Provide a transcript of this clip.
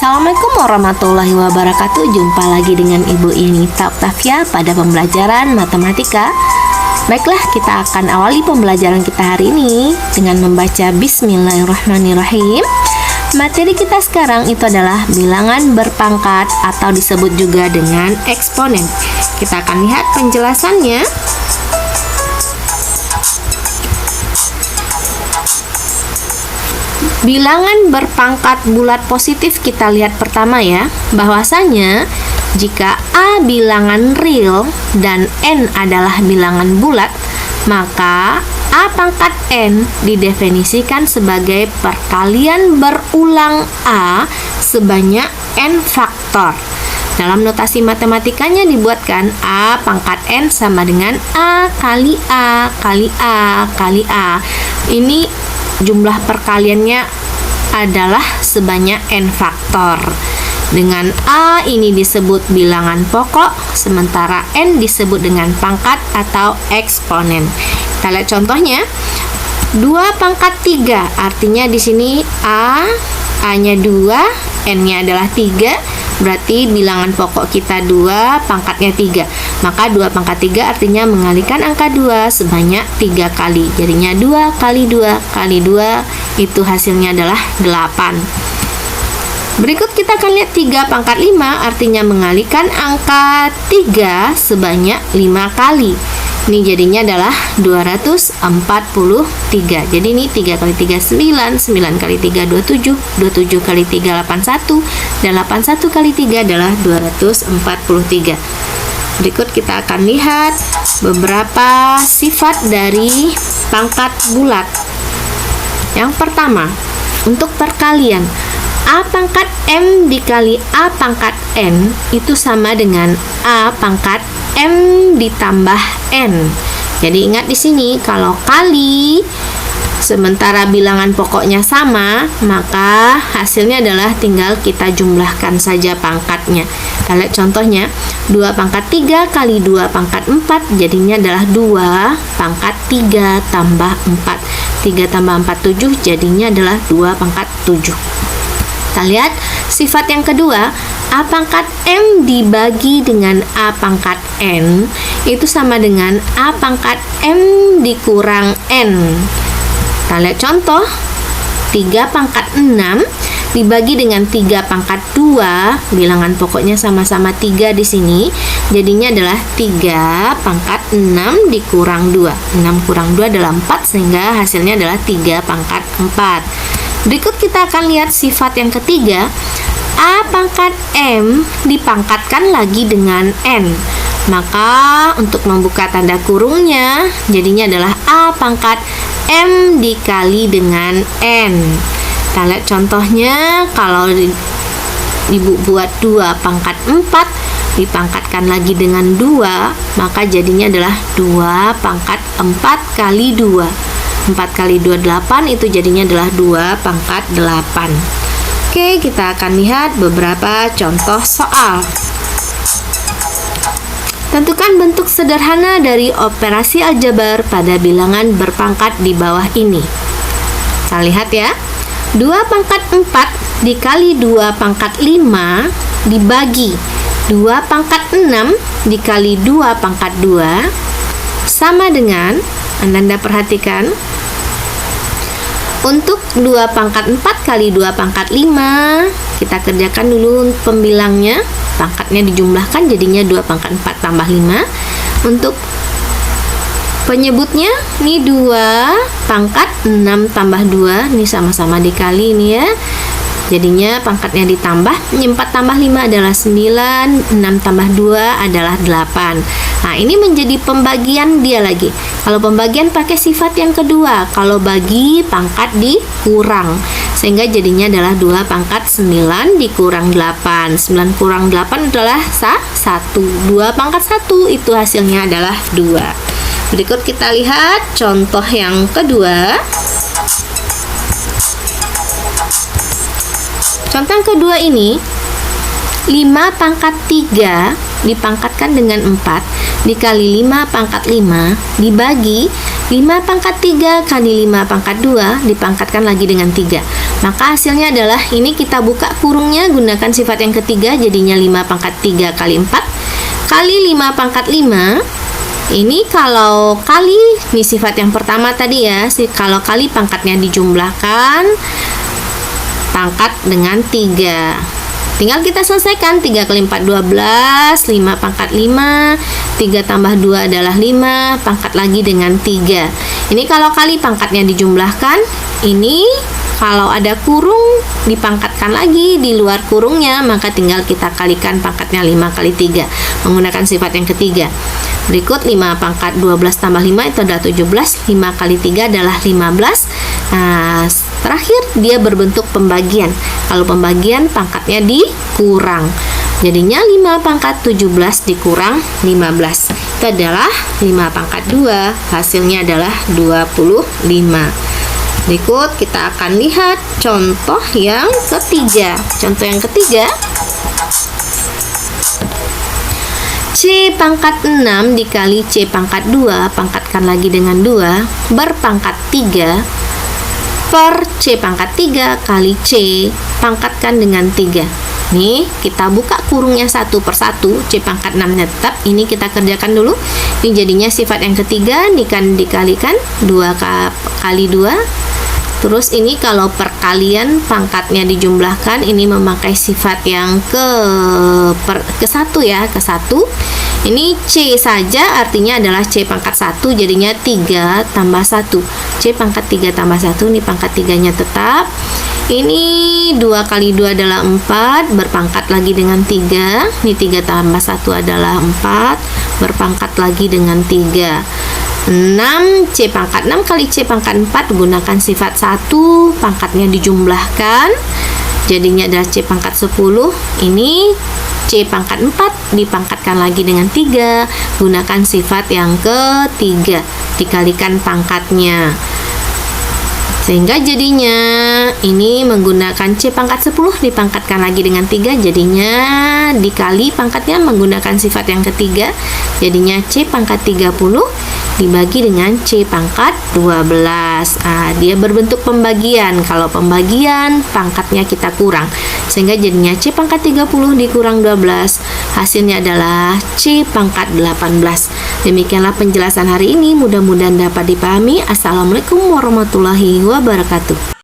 Assalamualaikum warahmatullahi wabarakatuh. Jumpa lagi dengan Ibu Inita Oktavia pada pembelajaran matematika. Baiklah, kita akan awali pembelajaran kita hari ini dengan membaca Bismillahirrahmanirrahim. Materi kita sekarang itu adalah bilangan berpangkat atau disebut juga dengan eksponen. Kita akan lihat penjelasannya. Bilangan berpangkat bulat positif kita lihat pertama ya, bahwasanya jika A bilangan real dan N adalah bilangan bulat, maka A pangkat N didefinisikan sebagai perkalian berulang A sebanyak N faktor. Dalam notasi matematikanya dibuatkan A pangkat N sama dengan A kali A kali A kali A. Ini jumlah perkaliannya adalah sebanyak N faktor. Dengan A ini disebut bilangan pokok, sementara N disebut dengan pangkat atau eksponen. Kita lihat contohnya. 2 pangkat 3, artinya di sini A-nya 2, N-nya adalah 3. Berarti bilangan pokok kita 2, pangkatnya 3. Maka 2 pangkat 3 artinya mengalikan angka 2 sebanyak 3 kali. Jadinya 2 kali 2 kali 2, itu hasilnya adalah 8. Berikut kita akan lihat 3 pangkat 5, artinya mengalikan angka 3 sebanyak 5 kali. Ini jadinya adalah 243. Jadi ini 3 kali 3 9, 9 kali 3 27, 27 kali 3 81, dan 81 kali 3 adalah 243. Berikut kita akan lihat beberapa sifat dari pangkat bulat. Yang pertama, untuk perkalian A pangkat M dikali A pangkat N itu sama dengan A pangkat M ditambah N. Jadi ingat di sini kalau kali sementara bilangan pokoknya sama, maka hasilnya adalah tinggal kita jumlahkan saja pangkatnya. Kita lihat contohnya, 2 pangkat 3 kali 2 pangkat 4 jadinya adalah 2 pangkat 3 tambah 4. 3 tambah 4 7, jadinya adalah 2 pangkat 7. Kita lihat sifat yang kedua, A pangkat M dibagi dengan A pangkat N itu sama dengan A pangkat M dikurang N. Kita lihat contoh, 3 pangkat 6 dibagi dengan 3 pangkat 2, bilangan pokoknya sama-sama 3 di sini, jadinya adalah 3 pangkat 6 dikurang 2. 6 kurang 2 adalah 4, sehingga hasilnya adalah 3 pangkat 4. Berikut kita akan lihat sifat yang ketiga, A pangkat M dipangkatkan lagi dengan N. Maka untuk membuka tanda kurungnya, jadinya adalah A pangkat M dikali dengan N. Kita lihat contohnya, kalau Ibu buat 2 pangkat 4 dipangkatkan lagi dengan 2, maka jadinya adalah 2 pangkat 4 kali 2. 4 kali 2 8, itu jadinya adalah 2 pangkat 8. Oke, kita akan lihat beberapa contoh soal. Tentukan bentuk sederhana dari operasi aljabar pada bilangan berpangkat di bawah ini. Kita lihat ya. 2 pangkat 4 dikali 2 pangkat 5 dibagi 2 pangkat 6 dikali 2 pangkat 2 sama dengan, Anda perhatikan, untuk 2 pangkat 4 kali 2 pangkat 5, kita kerjakan dulu pembilangnya. Pangkatnya dijumlahkan jadinya 2 pangkat 4 tambah 5. Untuk penyebutnya, ini 2 pangkat 6 tambah 2, ini sama-sama dikali ini ya. Jadinya pangkatnya ditambah, 4 tambah 5 adalah 9, 6 tambah 2 adalah 8. Nah, ini menjadi pembagian dia lagi. Kalau pembagian pakai sifat yang kedua, kalau bagi pangkat dikurang. Sehingga jadinya adalah 2 pangkat 9 dikurang 8. 9 kurang 8 adalah 1. 2 pangkat 1 itu hasilnya adalah 2. Berikut kita lihat contoh yang kedua. Contoh yang kedua ini, 5 pangkat 3 dipangkatkan dengan 4 dikali 5 pangkat 5 dibagi 5 pangkat 3 kali 5 pangkat 2 dipangkatkan lagi dengan 3. Maka hasilnya adalah ini kita buka kurungnya gunakan sifat yang ketiga, jadinya 5 pangkat 3 kali 4 kali 5 pangkat 5. Ini kalau kali, ini sifat yang pertama tadi ya, kalau kali pangkatnya dijumlahkan pangkat dengan 3. Tinggal kita selesaikan, 3 kali 4 12, 5 pangkat 5, 3 tambah 2 adalah 5, pangkat lagi dengan 3. Ini kalau kali pangkatnya dijumlahkan, ini kalau ada kurung dipangkatkan lagi di luar kurungnya, maka tinggal kita kalikan pangkatnya 5 kali 3 menggunakan sifat yang ketiga. Berikut 5 pangkat 12 tambah 5 itu adalah 17, 5 kali 3 adalah 15. Nah, terakhir dia berbentuk pembagian. Kalau pembagian pangkatnya dikurang. Jadinya 5 pangkat 17 dikurang 15. Itu adalah 5 pangkat 2. Hasilnya adalah 25. Berikut kita akan lihat contoh yang ketiga. Contoh yang ketiga, C pangkat 6 dikali C pangkat 2, pangkatkan lagi dengan 2, berpangkat 3, per C pangkat 3 kali C, pangkatkan dengan 3. Nih, kita buka kurungnya satu per satu, C pangkat 6-nya tetap. Ini kita kerjakan dulu. Ini jadinya sifat yang ketiga, dikalikan 2 kali 2. Terus ini kalau perkalian pangkatnya dijumlahkan, ini memakai sifat yang ke satu ya, ke satu. Ini C saja artinya adalah C pangkat 1, jadinya 3 tambah 1. C pangkat 3 tambah 1, ini pangkat 3-nya tetap. Ini 2 kali 2 adalah 4, berpangkat lagi dengan 3. Ini 3 tambah 1 adalah 4, berpangkat lagi dengan 3. 6, C pangkat 6 kali C pangkat 4, gunakan sifat 1, pangkatnya dijumlahkan, jadinya adalah C pangkat 10. Ini C pangkat 4 dipangkatkan lagi dengan 3, gunakan sifat yang ketiga, dikalikan pangkatnya. Sehingga jadinya ini menggunakan C pangkat 10 dipangkatkan lagi dengan 3, jadinya dikali pangkatnya menggunakan sifat yang ketiga, jadinya C pangkat 30 dibagi dengan C pangkat 12. Dia berbentuk pembagian. Kalau pembagian pangkatnya kita kurang, sehingga jadinya C pangkat 30 dikurang 12, hasilnya adalah C pangkat 18. Demikianlah penjelasan hari ini, mudah-mudahan dapat dipahami. Assalamualaikum warahmatullahi wabarakatuh.